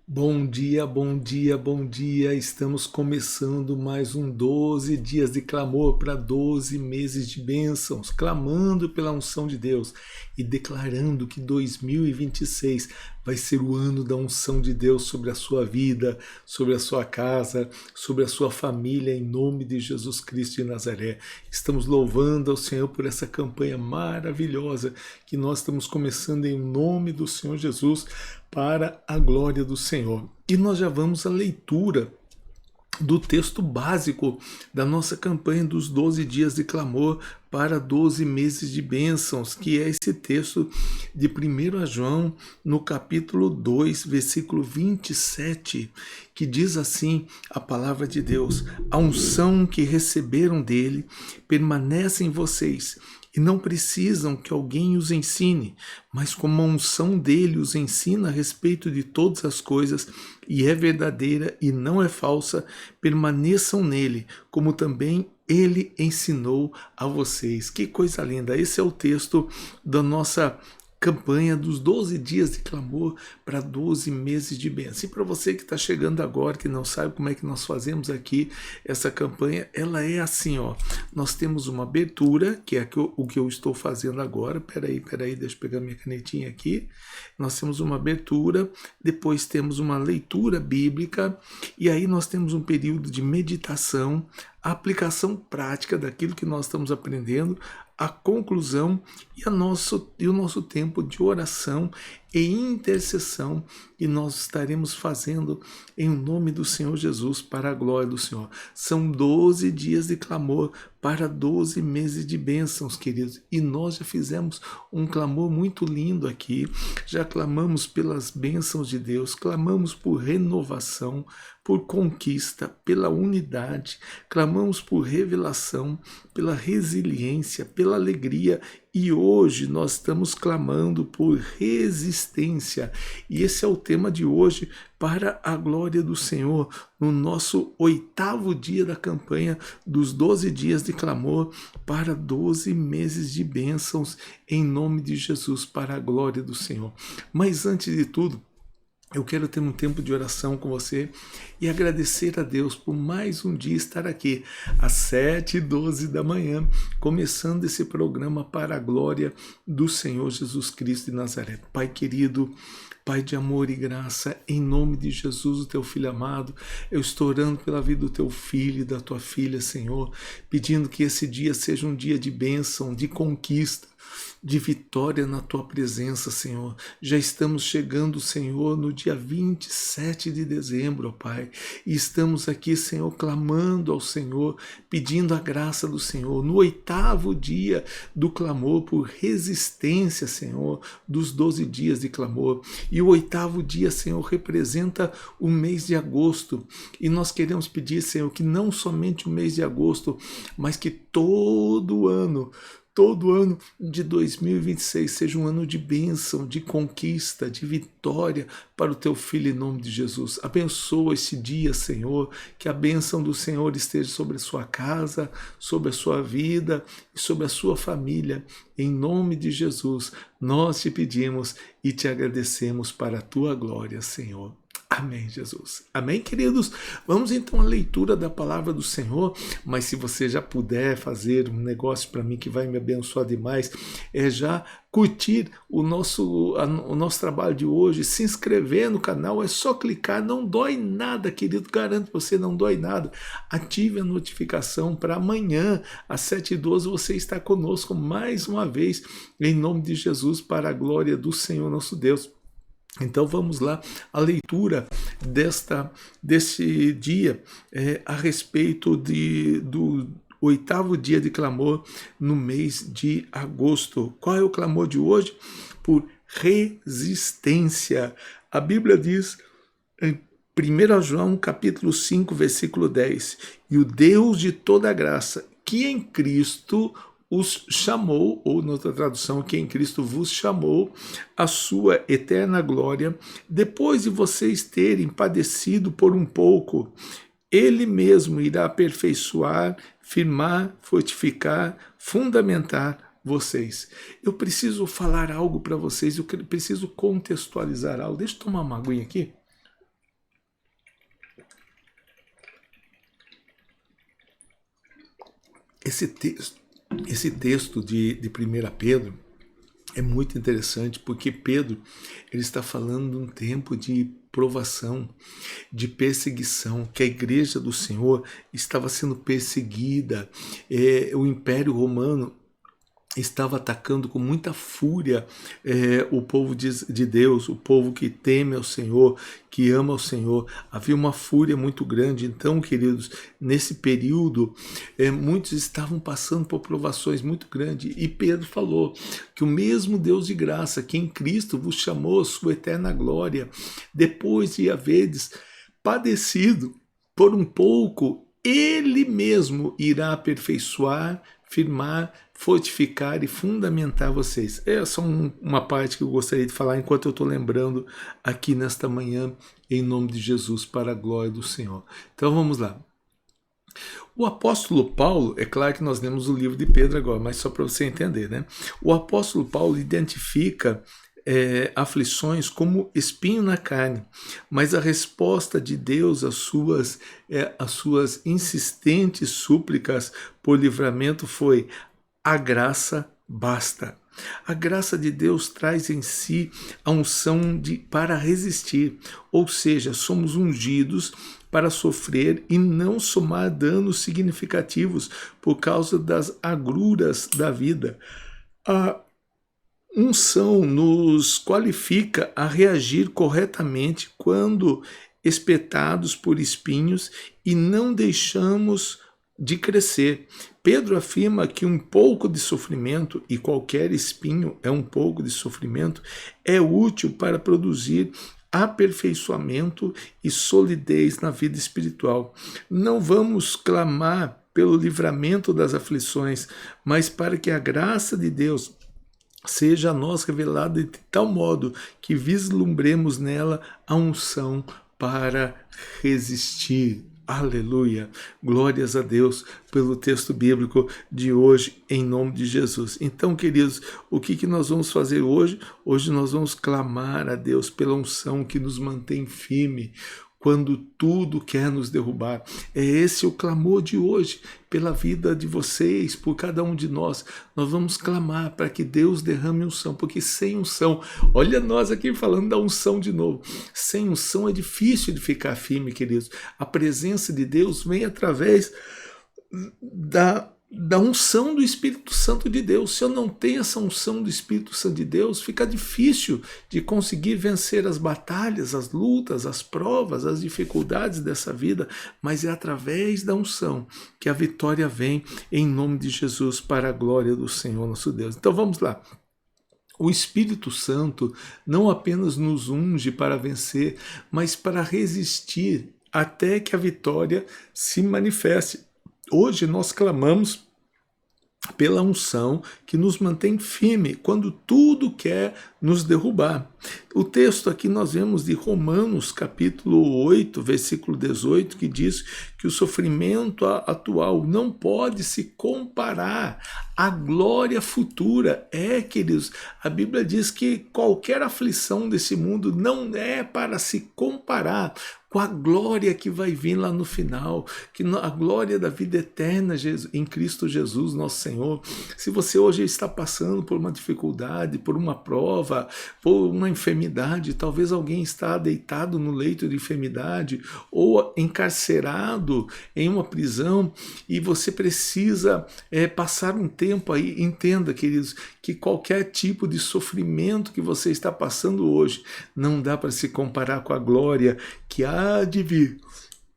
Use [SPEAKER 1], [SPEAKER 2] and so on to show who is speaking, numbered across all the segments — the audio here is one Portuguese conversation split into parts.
[SPEAKER 1] Bom dia, bom dia, bom dia. Estamos começando mais um 12 dias de clamor para 12 meses de bênçãos, clamando pela unção de Deus e declarando que 2026 vai ser o ano da unção de Deus sobre a sua vida, sobre a sua casa, sobre a sua família, em nome de Jesus Cristo de Nazaré. Estamos louvando ao Senhor por essa campanha maravilhosa que nós estamos começando em nome do Senhor Jesus, para a glória do Senhor. E nós já vamos à leitura do texto básico da nossa campanha dos 12 dias de clamor para 12 meses de bênçãos, que é esse texto de 1 João, no capítulo 2, versículo 27, que diz assim a palavra de Deus: a unção que receberam dele permanece em vocês, e não precisam que alguém os ensine, mas como a unção dele os ensina a respeito de todas as coisas, e é verdadeira e não é falsa, permaneçam nele, como também ele ensinou a vocês. Que coisa linda! Esse é o texto da nossa campanha dos 12 dias de clamor para 12 meses de bênção. E para você que está chegando agora, que não sabe como é que nós fazemos aqui essa campanha, ela é assim, ó. Nós temos uma abertura, que é o que eu estou fazendo agora. Peraí, deixa eu pegar minha canetinha aqui. Nós temos uma abertura, depois temos uma leitura bíblica, e aí nós temos um período de meditação, a aplicação prática daquilo que nós estamos aprendendo, a conclusão e o nosso tempo de oração e intercessão, e nós estaremos fazendo em nome do Senhor Jesus, para a glória do Senhor. São 12 dias de clamor para 12 meses de bênçãos, queridos, e nós já fizemos um clamor muito lindo aqui, já clamamos pelas bênçãos de Deus, clamamos por renovação, por conquista, pela unidade, clamamos por revelação, pela resiliência, pela alegria, e hoje nós estamos clamando por resistência. E esse é o tema de hoje, para a glória do Senhor, no nosso 8º dia da campanha dos 12 dias de clamor para 12 meses de bênçãos, em nome de Jesus, para a glória do Senhor. Mas antes de tudo, eu quero ter um tempo de oração com você e agradecer a Deus por mais um dia estar aqui, às 7h12 da manhã, começando esse programa para a glória do Senhor Jesus Cristo de Nazaré. Pai querido, Pai de amor e graça, em nome de Jesus, o teu Filho amado, eu estou orando pela vida do teu filho e da tua filha, Senhor, pedindo que esse dia seja um dia de bênção, de conquista, de vitória na tua presença, Senhor. Já estamos chegando, Senhor, no dia 27 de dezembro, ó Pai, e estamos aqui, Senhor, clamando ao Senhor, pedindo a graça do Senhor, no 8º dia do clamor por resistência, Senhor, dos 12 dias de clamor. E o 8º dia, Senhor, representa o mês de agosto, e nós queremos pedir, Senhor, que não somente o mês de agosto, mas que todo ano de 2026 seja um ano de bênção, de conquista, de vitória para o teu filho, em nome de Jesus. Abençoa esse dia, Senhor, que a bênção do Senhor esteja sobre a sua casa, sobre a sua vida e sobre a sua família. Em nome de Jesus, nós te pedimos e te agradecemos para a tua glória, Senhor. Amém, Jesus. Amém, queridos? Vamos então à leitura da palavra do Senhor, mas se você já puder fazer um negócio para mim que vai me abençoar demais, é já curtir o nosso trabalho de hoje, se inscrever no canal, é só clicar, não dói nada, querido, garanto você, não dói nada. Ative a notificação para amanhã, às 7h12, você estar conosco mais uma vez, em nome de Jesus, para a glória do Senhor nosso Deus. Então vamos lá, a leitura desse dia a respeito do 8º dia de clamor no mês de agosto. Qual é o clamor de hoje? Por resistência. A Bíblia diz em 1 João capítulo 5, versículo 10, e o Deus de toda graça, que em Cristo os chamou, ou noutra tradução, que em Cristo vos chamou, a sua eterna glória, depois de vocês terem padecido por um pouco, ele mesmo irá aperfeiçoar, firmar, fortificar, fundamentar vocês. Eu preciso falar algo para vocês, eu preciso contextualizar algo. Deixa eu tomar uma aguinha aqui. Esse texto, esse texto de 1 Pedro é muito interessante, porque Pedro ele está falando de um tempo de provação, de perseguição, que a igreja do Senhor estava sendo perseguida, o Império Romano estava atacando com muita fúria o povo de Deus, o povo que teme ao Senhor, que ama ao Senhor. Havia uma fúria muito grande. Então, queridos, nesse período, muitos estavam passando por provações muito grandes. E Pedro falou que o mesmo Deus de graça, que em Cristo vos chamou à sua eterna glória, depois de haverdes padecido por um pouco, Ele mesmo irá aperfeiçoar, firmar, fortificar e fundamentar vocês. É só uma parte que eu gostaria de falar enquanto eu estou lembrando aqui nesta manhã, em nome de Jesus, para a glória do Senhor. Então vamos lá. O apóstolo Paulo, é claro que nós lemos o livro de Pedro agora, mas só para você entender, né? O apóstolo Paulo identifica aflições como espinho na carne, mas a resposta de Deus às suas insistentes súplicas por livramento foi: a graça basta. A graça de Deus traz em si a unção para resistir, ou seja, somos ungidos para sofrer e não somar danos significativos por causa das agruras da vida. A unção nos qualifica a reagir corretamente quando espetados por espinhos e não deixamos de crescer. Pedro afirma que um pouco de sofrimento, e qualquer espinho é um pouco de sofrimento, é útil para produzir aperfeiçoamento e solidez na vida espiritual. Não vamos clamar pelo livramento das aflições, mas para que a graça de Deus seja a nós revelada de tal modo que vislumbremos nela a unção para resistir. Aleluia, glórias a Deus pelo texto bíblico de hoje, em nome de Jesus. Então, queridos, o que nós vamos fazer hoje? Hoje nós vamos clamar a Deus pela unção que nos mantém firme quando tudo quer nos derrubar. É esse o clamor de hoje, pela vida de vocês, por cada um de nós. Nós vamos clamar para que Deus derrame unção, porque sem unção, olha nós aqui falando da unção de novo, sem unção é difícil de ficar firme, queridos. A presença de Deus vem através da unção do Espírito Santo de Deus. Se eu não tenho essa unção do Espírito Santo de Deus, fica difícil de conseguir vencer as batalhas, as lutas, as provas, as dificuldades dessa vida, mas é através da unção que a vitória vem, em nome de Jesus, para a glória do Senhor nosso Deus. Então vamos lá. O Espírito Santo não apenas nos unge para vencer, mas para resistir até que a vitória se manifeste. Hoje nós clamamos pela unção que nos mantém firme quando tudo quer nos derrubar. O texto aqui nós vemos de Romanos capítulo 8, versículo 18, que diz que o sofrimento atual não pode se comparar à glória futura. Queridos, a Bíblia diz que qualquer aflição desse mundo não é para se comparar com a glória que vai vir lá no final, que a glória da vida eterna em Cristo Jesus, nosso Senhor. Se você hoje está passando por uma dificuldade, por uma prova, por uma enfermidade, talvez alguém está deitado no leito de enfermidade ou encarcerado em uma prisão e você precisa passar um tempo aí, entenda, queridos, que qualquer tipo de sofrimento que você está passando hoje não dá para se comparar com a glória que há de vir,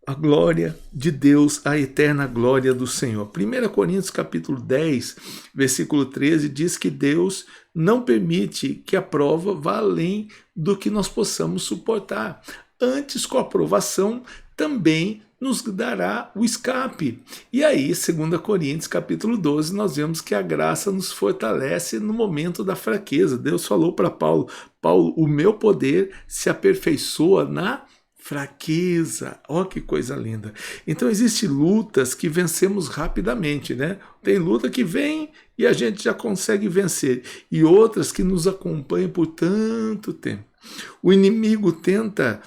[SPEAKER 1] a glória de Deus, a eterna glória do Senhor. 1 Coríntios capítulo 10, versículo 13, diz que Deus não permite que a prova vá além do que nós possamos suportar. Antes, com a provação, também nos dará o escape. E aí, 2 Coríntios capítulo 12, nós vemos que a graça nos fortalece no momento da fraqueza. Deus falou para Paulo: Paulo, o meu poder se aperfeiçoa na fraqueza. Ó, que coisa linda. Então existem lutas que vencemos rapidamente, né? Tem luta que vem e a gente já consegue vencer, e outras que nos acompanham por tanto tempo. O inimigo tenta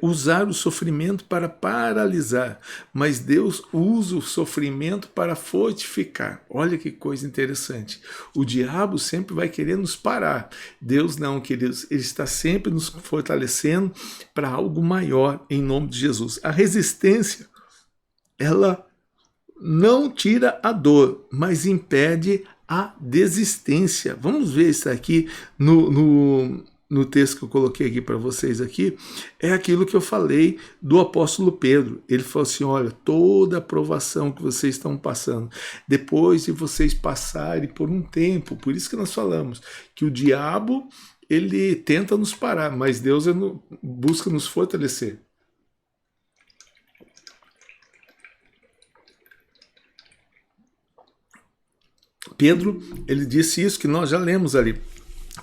[SPEAKER 1] usar o sofrimento para paralisar, mas Deus usa o sofrimento para fortificar. Olha que coisa interessante. O diabo sempre vai querer nos parar. Deus não, queridos, ele está sempre nos fortalecendo para algo maior, em nome de Jesus. A resistência, ela não tira a dor, mas impede a desistência. Vamos ver isso aqui no texto que eu coloquei aqui para vocês aqui. É aquilo que eu falei do apóstolo Pedro. Ele falou assim, olha, toda a provação que vocês estão passando, depois de vocês passarem por um tempo, por isso que nós falamos que o diabo, ele tenta nos parar, mas Deus busca nos fortalecer. Pedro, ele disse isso que nós já lemos ali.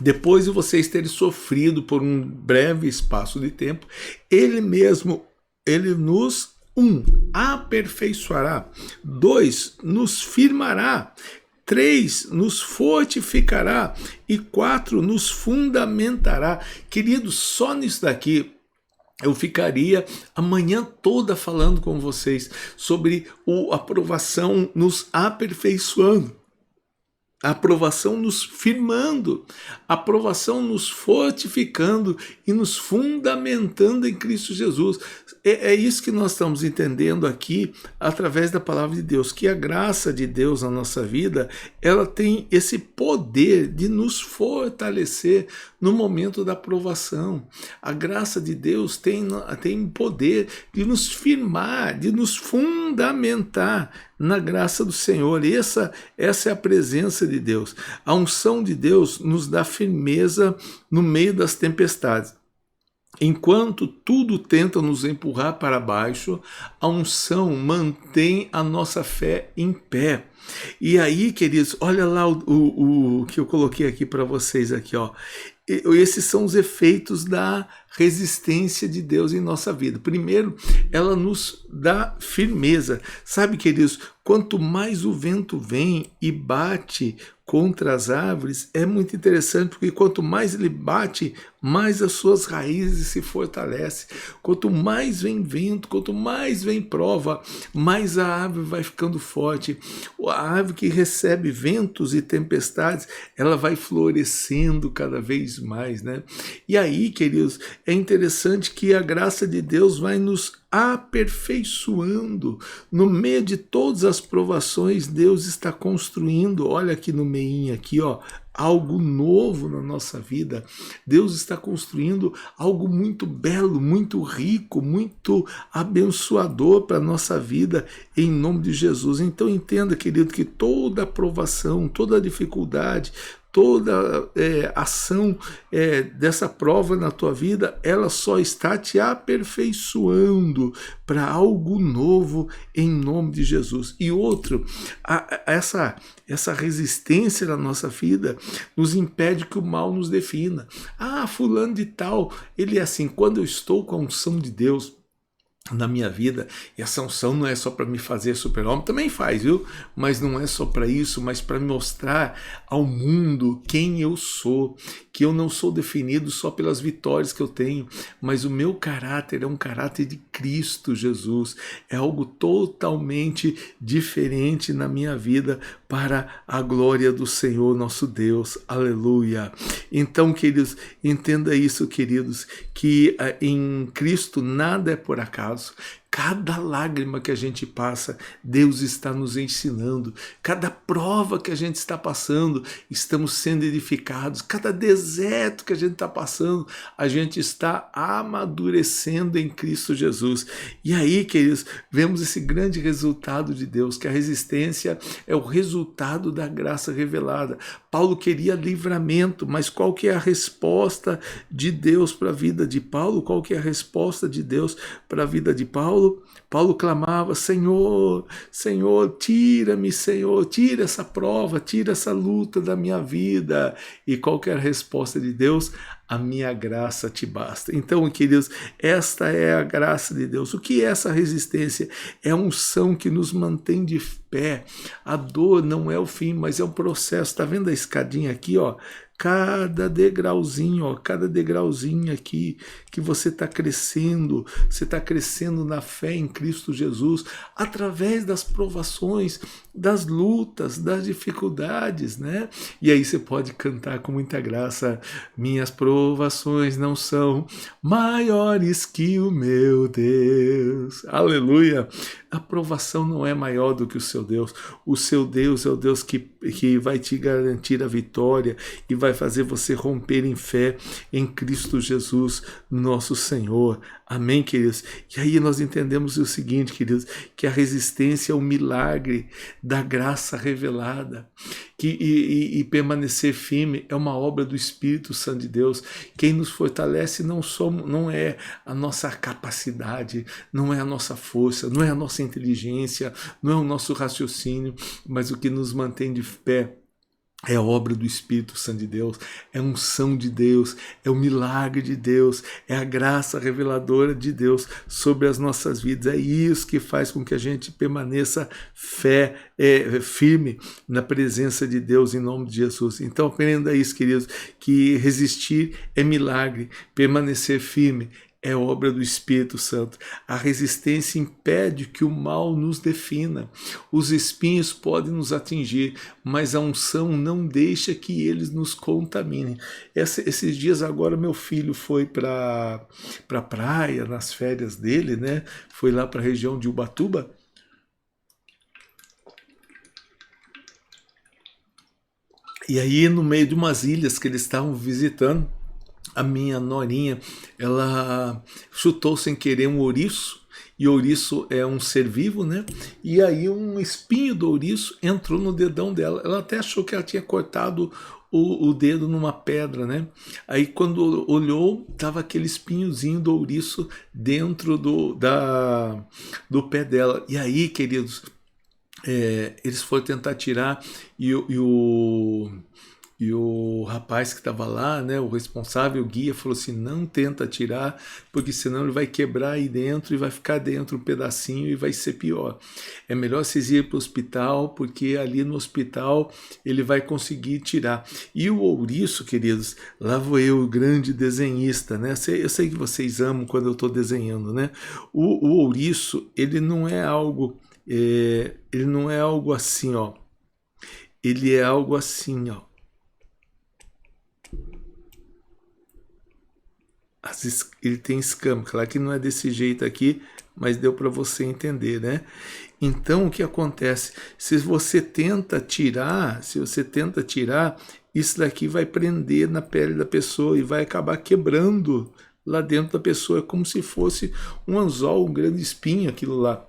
[SPEAKER 1] Depois de vocês terem sofrido por um breve espaço de tempo, ele mesmo, ele nos, 1, aperfeiçoará, 2, nos firmará, 3, nos fortificará e 4, nos fundamentará. Queridos, só nisso daqui eu ficaria a manhã toda falando com vocês sobre a aprovação nos aperfeiçoando, a aprovação nos firmando, a aprovação nos fortificando e nos fundamentando em Cristo Jesus. É isso que nós estamos entendendo aqui através da palavra de Deus, que a graça de Deus na nossa vida, ela tem esse poder de nos fortalecer no momento da aprovação. A graça de Deus tem poder de nos firmar, de nos fundamentar na graça do Senhor. E essa é a presença de Deus. A unção de Deus nos dá firmeza no meio das tempestades. Enquanto tudo tenta nos empurrar para baixo, a unção mantém a nossa fé em pé. E aí, queridos, olha lá o que eu coloquei aqui para vocês aqui, ó. Esses são os efeitos da resistência de Deus em nossa vida. Primeiro, ela nos dá firmeza. Sabe, queridos, quanto mais o vento vem e bate contra as árvores, é muito interessante, porque quanto mais ele bate, mais as suas raízes se fortalecem. Quanto mais vem vento, quanto mais vem prova, mais a árvore vai ficando forte. A árvore que recebe ventos e tempestades, ela vai florescendo cada vez mais, né? E aí, queridos, é interessante que a graça de Deus vai nos aperfeiçoando. No meio de todas as provações, Deus está construindo, olha aqui no meinho aqui, ó, algo novo na nossa vida. Deus está construindo algo muito belo, muito rico, muito abençoador para a nossa vida, em nome de Jesus. Então entenda, querido, que toda aprovação, toda dificuldade, toda ação dessa prova na tua vida, ela só está te aperfeiçoando para algo novo em nome de Jesus. E outro, essa resistência na nossa vida nos impede que o mal nos defina. Ah, fulano de tal, ele é assim, quando eu estou com a unção de Deus na minha vida, e essa unção não é só para me fazer super-homem, também faz, viu? Mas não é só para isso, mas para mostrar ao mundo quem eu sou, que eu não sou definido só pelas vitórias que eu tenho, mas o meu caráter é um caráter de Cristo Jesus, é algo totalmente diferente na minha vida para a glória do Senhor nosso Deus, aleluia. Então, queridos, entenda isso, queridos, que em Cristo nada é por acaso. Cada lágrima que a gente passa, Deus está nos ensinando. Cada prova que a gente está passando, estamos sendo edificados. Cada deserto que a gente está passando, a gente está amadurecendo em Cristo Jesus. E aí, queridos, vemos esse grande resultado de Deus, que a resistência é o resultado da graça revelada. Paulo queria livramento, mas qual que é a resposta de Deus para a vida de Paulo? Qual que é a resposta de Deus para a vida de Paulo? Paulo clamava, Senhor, Senhor, tira-me, Senhor, tira essa prova, tira essa luta da minha vida. E qual que é a resposta de Deus? A minha graça te basta. Então, queridos, esta é a graça de Deus. O que é essa resistência? É a unção que nos mantém de pé. A dor não é o fim, mas é um processo. Está vendo a escadinha aqui, ó? cada degrauzinho, ó, cada degrauzinho aqui que você está crescendo na fé em Cristo Jesus, através das provações, das lutas, das dificuldades, né? E aí você pode cantar com muita graça: minhas provações não são maiores que o meu Deus. Aleluia! A provação não é maior do que o seu Deus. O seu Deus é o Deus que vai te garantir a vitória e vai fazer você romper em fé em Cristo Jesus, nosso Senhor. Amém, queridos? E aí nós entendemos o seguinte, queridos, que a resistência é o milagre da graça revelada, e permanecer firme é uma obra do Espírito Santo de Deus. Quem nos fortalece não é a nossa capacidade, não é a nossa força, não é a nossa inteligência, não é o nosso raciocínio, mas o que nos mantém de pé é a obra do Espírito Santo de Deus, é a unção de Deus, é o milagre de Deus, é a graça reveladora de Deus sobre as nossas vidas. É isso que faz com que a gente permaneça firme na presença de Deus em nome de Jesus. Então aprenda isso, queridos, que resistir é milagre, permanecer firme é obra do Espírito Santo. A resistência impede que o mal nos defina. Os espinhos podem nos atingir, mas a unção não deixa que eles nos contaminem. Esses dias agora meu filho foi para a praia, nas férias dele, né? Foi lá para a região de Ubatuba. E aí, no meio de umas ilhas que eles estavam visitando, a minha norinha, ela chutou sem querer um ouriço, e ouriço é um ser vivo, né? E aí um espinho do ouriço entrou no dedão dela. Ela até achou que ela tinha cortado o dedo numa pedra, né? Aí quando olhou, tava aquele espinhozinho do ouriço dentro do pé dela. E aí, queridos, eles foram tentar tirar, e o rapaz que estava lá, né, o responsável, o guia, falou assim: não tenta tirar, porque senão ele vai quebrar aí dentro e vai ficar dentro um pedacinho e vai ser pior. É melhor vocês irem para o hospital, porque ali no hospital ele vai conseguir tirar. E o ouriço, queridos, lá vou eu, o grande desenhista, né? Eu sei que vocês amam quando eu estou desenhando, né? O ouriço, ele não é algo assim, ó. Ele é algo assim, ó. Ele tem escama, claro que não é desse jeito aqui, mas deu para você entender, né? Então o que acontece? Se você tenta tirar, isso daqui vai prender na pele da pessoa e vai acabar quebrando lá dentro da pessoa. É como se fosse um anzol, um grande espinho, aquilo lá.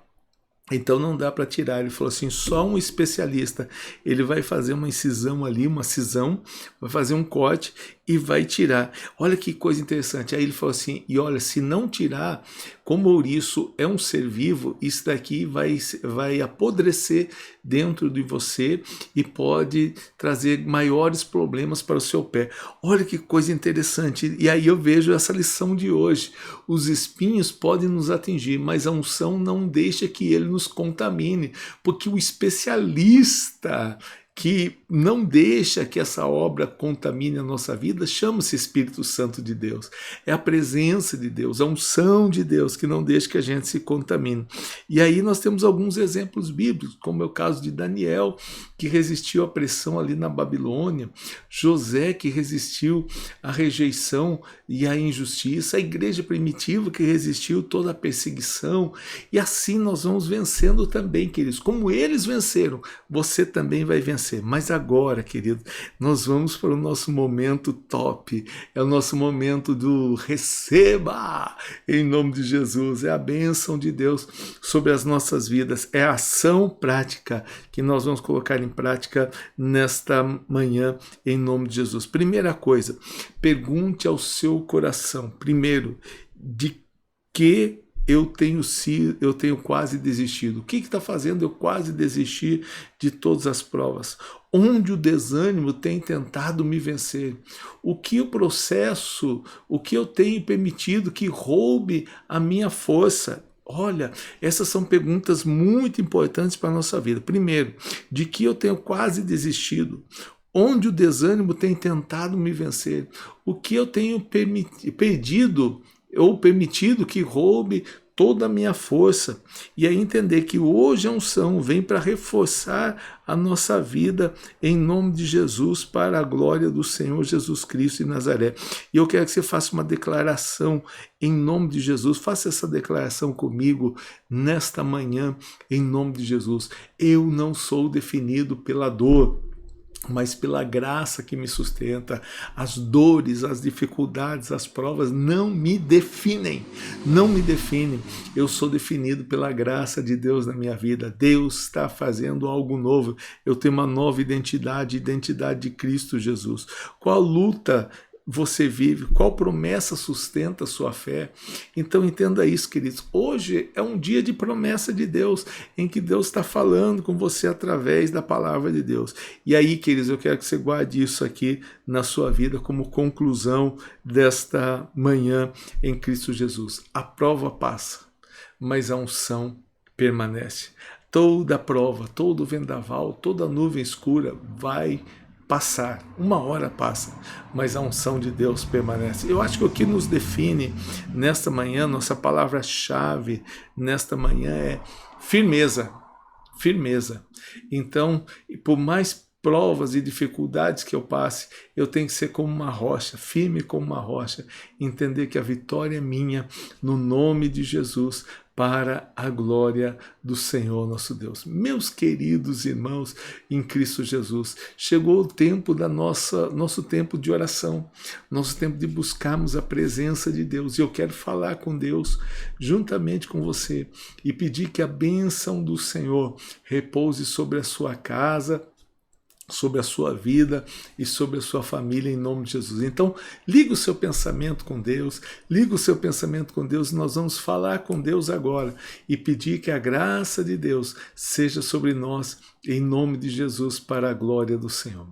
[SPEAKER 1] Então não dá para tirar. Ele falou assim: só um especialista, ele vai fazer uma incisão ali, uma cisão, vai fazer um corte e vai tirar. Olha que coisa interessante. Aí ele falou assim: e olha, se não tirar, como o ouriço é um ser vivo, isso daqui vai apodrecer dentro de você e pode trazer maiores problemas para o seu pé. Olha que coisa interessante. E aí eu vejo essa lição de hoje. Os espinhos podem nos atingir, mas a unção não deixa que ele nos contamine, porque o especialista que não deixa que essa obra contamine a nossa vida chama-se Espírito Santo de Deus. É a presença de Deus, a unção de Deus que não deixa que a gente se contamine. E aí nós temos alguns exemplos bíblicos, como é o caso de Daniel, que resistiu à pressão ali na Babilônia, José, que resistiu à rejeição e à injustiça, a igreja primitiva, que resistiu toda a perseguição. E assim nós vamos vencendo também, queridos. Como eles venceram, você também vai vencer. Mas agora, querido, nós vamos para o nosso momento top. É o nosso momento do receba, em nome de Jesus. É a bênção de Deus sobre as nossas vidas. É a ação prática que nós vamos colocar em prática nesta manhã, em nome de Jesus. Primeira coisa, pergunte ao seu coração, primeiro, de que eu tenho quase desistido. O que está fazendo eu quase desistir de todas as provas? Onde o desânimo tem tentado me vencer? O que eu tenho permitido que roube a minha força? Olha, essas são perguntas muito importantes para a nossa vida. Primeiro, de que eu tenho quase desistido? onde o desânimo tem tentado me vencer, o que eu tenho perdido ou permitido que roube toda a minha força. E aí entender que hoje a unção vem para reforçar a nossa vida em nome de Jesus, para a glória do Senhor Jesus Cristo de Nazaré. E eu quero que você faça uma declaração em nome de Jesus. Faça essa declaração comigo nesta manhã em nome de Jesus. Eu não sou definido pela dor, mas pela graça que me sustenta. As dores, as dificuldades, as provas não me definem, não me definem. Eu sou definido pela graça de Deus na minha vida. Deus está fazendo algo novo. Eu tenho uma nova identidade, identidade de Cristo Jesus. Qual luta você vive? Qual promessa sustenta a sua fé? Então entenda isso, queridos. Hoje é um dia de promessa de Deus, em que Deus está falando com você através da palavra de Deus. E aí, queridos, eu quero que você guarde isso aqui na sua vida como conclusão desta manhã em Cristo Jesus. A prova passa, mas a unção permanece. Toda prova, todo vendaval, toda nuvem escura vai passar, uma hora passa, mas a unção de Deus permanece. Eu acho que o que nos define nesta manhã, nossa palavra-chave nesta manhã é firmeza, firmeza. Então, por mais provas e dificuldades que eu passe, eu tenho que ser como uma rocha, firme como uma rocha, entender que a vitória é minha, no nome de Jesus, para a glória do Senhor nosso Deus. Meus queridos irmãos em Cristo Jesus, chegou o tempo da nosso tempo de oração, nosso tempo de buscarmos a presença de Deus. E eu quero falar com Deus juntamente com você e pedir que a bênção do Senhor repouse sobre a sua casa, sobre a sua vida e sobre a sua família em nome de Jesus. Então, liga o seu pensamento com Deus, liga o seu pensamento com Deus, e nós vamos falar com Deus agora e pedir que a graça de Deus seja sobre nós em nome de Jesus para a glória do Senhor.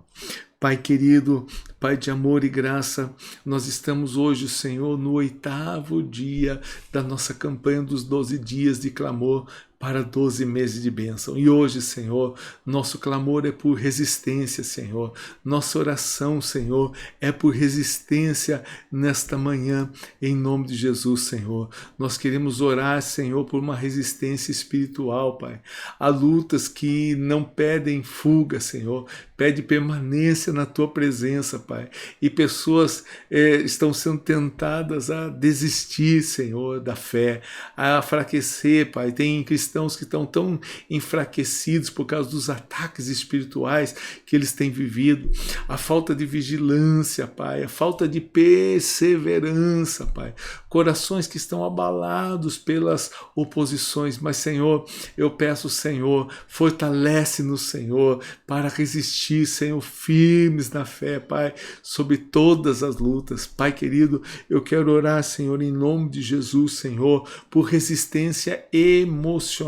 [SPEAKER 1] Pai querido, Pai de amor e graça, nós estamos hoje, Senhor, no 8º dia da nossa campanha dos 12 dias de clamor para 12 meses de bênção. E hoje, Senhor, nosso clamor é por resistência, Senhor. Nossa oração, Senhor, é por resistência nesta manhã, em nome de Jesus, Senhor. Nós queremos orar, Senhor, por uma resistência espiritual, Pai. Há lutas que não pedem fuga, Senhor, pede permanência na Tua presença, Pai. E pessoas estão sendo tentadas a desistir, Senhor, da fé, a enfraquecer, Pai. Tem cristãos que estão tão enfraquecidos por causa dos ataques espirituais que eles têm vivido, a falta de vigilância, Pai, a falta de perseverança, Pai, corações que estão abalados pelas oposições, mas Senhor, eu peço, Senhor, fortalece-nos, Senhor, para resistir, Senhor, firmes na fé, Pai, sobre todas as lutas. Pai querido, eu quero orar, Senhor, em nome de Jesus, Senhor, por resistência emocional.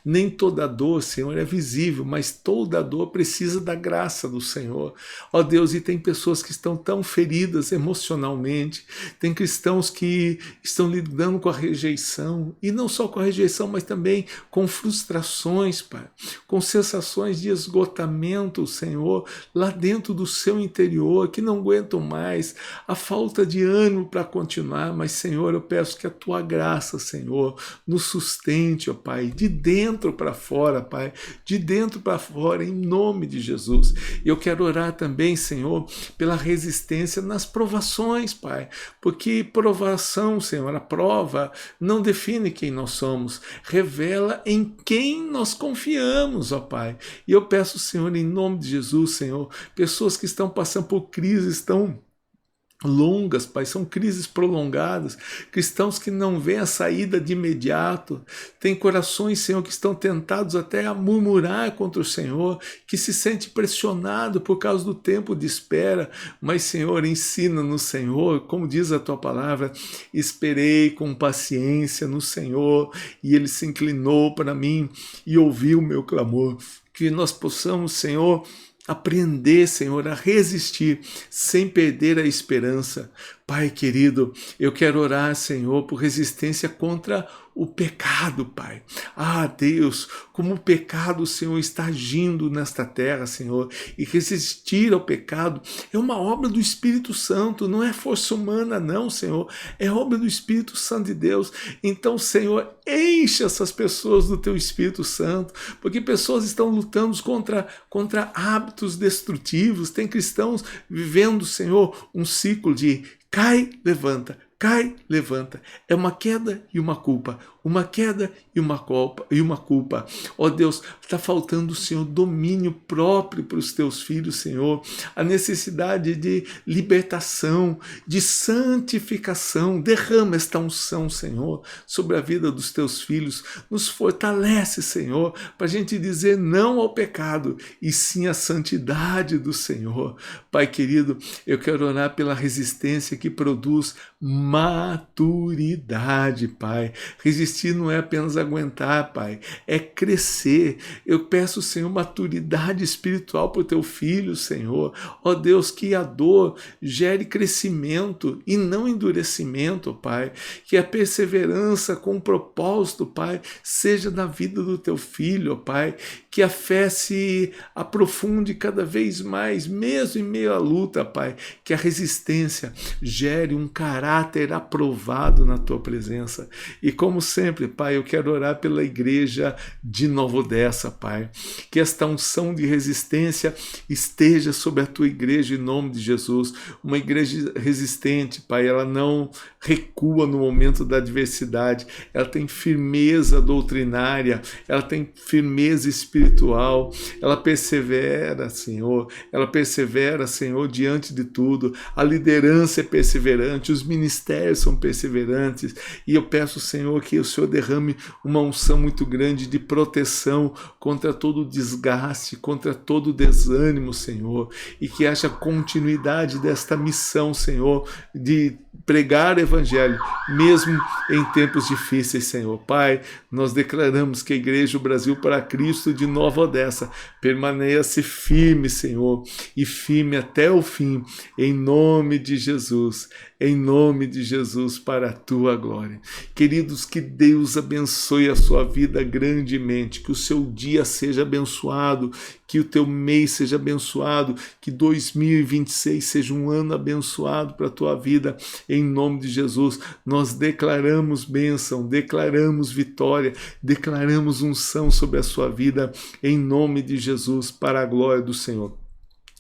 [SPEAKER 1] Nem toda dor, Senhor, é visível, mas toda dor precisa da graça do Senhor. Ó Deus, e tem pessoas que estão tão feridas emocionalmente, tem cristãos que estão lidando com a rejeição, e não só com a rejeição, mas também com frustrações, Pai, com sensações de esgotamento, Senhor, lá dentro do seu interior, que não aguentam mais, a falta de ânimo para continuar, mas Senhor, eu peço que a Tua graça, Senhor, nos sustente, ó Pai, de dentro para fora, Pai, de dentro para fora, em nome de Jesus. Eu quero orar também, Senhor, pela resistência nas provações, Pai, porque provação, Senhor, a prova não define quem nós somos, revela em quem nós confiamos, ó Pai. E eu peço, Senhor, em nome de Jesus, Senhor, pessoas que estão passando por crises tão longas, Pai, são crises prolongadas, cristãos que não veem a saída de imediato, tem corações, Senhor, que estão tentados até a murmurar contra o Senhor, que se sente pressionado por causa do tempo de espera, mas Senhor, ensina-nos, Senhor, como diz a Tua palavra, esperei com paciência no Senhor, e Ele se inclinou para mim e ouviu o meu clamor, que nós possamos, Senhor, aprender, Senhor, a resistir sem perder a esperança, Pai querido, eu quero orar, Senhor, por resistência contra o pecado, Pai. Ah, Deus, como o pecado, Senhor, está agindo nesta terra, Senhor, e resistir ao pecado é uma obra do Espírito Santo, não é força humana, não, Senhor, é obra do Espírito Santo de Deus. Então, Senhor, enche essas pessoas do Teu Espírito Santo, porque pessoas estão lutando contra hábitos destrutivos, tem cristãos vivendo, Senhor, um ciclo de cai, levanta, cai, levanta. É uma queda e uma culpa. Uma queda e uma culpa. Ó Deus, está faltando, Senhor, domínio próprio para os teus filhos, Senhor. A necessidade de libertação, de santificação. Derrama esta unção, Senhor, sobre a vida dos teus filhos. Nos fortalece, Senhor, para a gente dizer não ao pecado e sim à santidade do Senhor. Pai querido, eu quero orar pela resistência que produz maturidade, Pai. Resistir não é apenas aguentar, Pai, é crescer. Eu peço, Senhor, maturidade espiritual para o teu filho, Senhor. Ó Deus, que a dor gere crescimento e não endurecimento, Pai. Que a perseverança com propósito, Pai, seja na vida do teu filho, Pai. Que a fé se aprofunde cada vez mais, mesmo em meio à luta, Pai. Que a resistência gere um caráter aprovado na tua presença. E como sempre, Pai, eu quero orar pela igreja de Nova Odessa, Pai. Que esta unção de resistência esteja sobre a tua igreja em nome de Jesus. Uma igreja resistente, Pai, ela não recua no momento da adversidade, ela tem firmeza doutrinária, ela tem firmeza espiritual, ela persevera, Senhor, diante de tudo. A liderança é perseverante, os ministérios são perseverantes, e eu peço, Senhor, que o Senhor derrame uma unção muito grande de proteção contra todo desgaste, contra todo desânimo, Senhor, e que haja continuidade desta missão, Senhor, de pregar o Evangelho, mesmo em tempos difíceis, Senhor. Pai, nós declaramos que a Igreja do Brasil para Cristo de Nova Odessa permaneça firme, Senhor, e firme até o fim, em nome de Jesus, para a tua glória. Queridos, que Deus abençoe a sua vida grandemente, que o seu dia seja abençoado, que o teu mês seja abençoado, que 2026 seja um ano abençoado para a tua vida, em nome de Jesus. Nós declaramos bênção, declaramos vitória, declaramos unção sobre a sua vida, em nome de Jesus, para a glória do Senhor.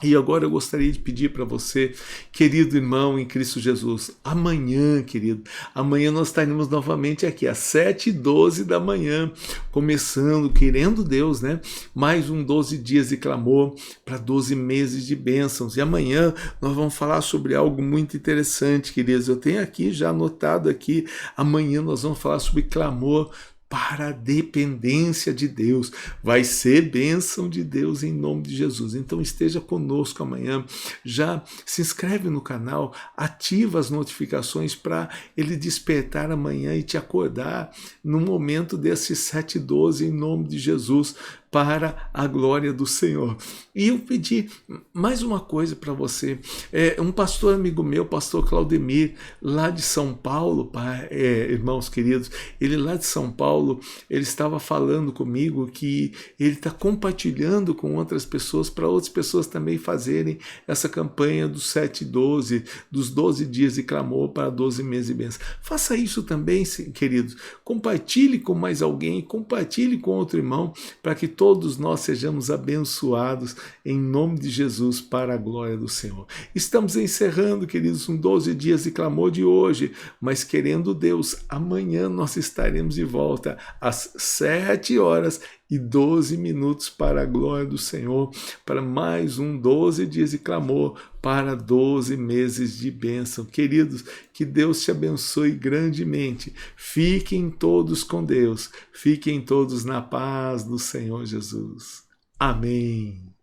[SPEAKER 1] E agora eu gostaria de pedir para você, querido irmão em Cristo Jesus, amanhã, querido, amanhã nós estaremos novamente aqui às 7h12 da manhã, começando, querendo Deus, né? Mais 12 dias de clamor para 12 meses de bênçãos. E amanhã nós vamos falar sobre algo muito interessante, queridos. Eu tenho aqui já anotado aqui, amanhã nós vamos falar sobre clamor para a dependência de Deus. Vai ser bênção de Deus em nome de Jesus. Então esteja conosco amanhã. Já se inscreve no canal, ativa as notificações para ele despertar amanhã e te acordar no momento desses 7h12 em nome de Jesus, para a glória do Senhor. E eu pedi mais uma coisa para você. Um pastor amigo meu, pastor Claudemir, lá de São Paulo, irmãos queridos, ele lá de São Paulo, ele estava falando comigo que ele está compartilhando com outras pessoas, para outras pessoas também fazerem essa campanha dos 7h12, dos 12 dias de clamor para 12 meses de bênção. Faça isso também, queridos. Compartilhe com mais alguém, compartilhe com outro irmão, para que todos nós sejamos abençoados em nome de Jesus, para a glória do Senhor. Estamos encerrando, queridos, 12 dias de clamor de hoje, mas querendo Deus, amanhã nós estaremos de volta às 7h12 para a glória do Senhor, para mais 12 dias de clamor para 12 meses de bênção. Queridos, que Deus te abençoe grandemente. Fiquem todos com Deus. Fiquem todos na paz do Senhor Jesus. Amém.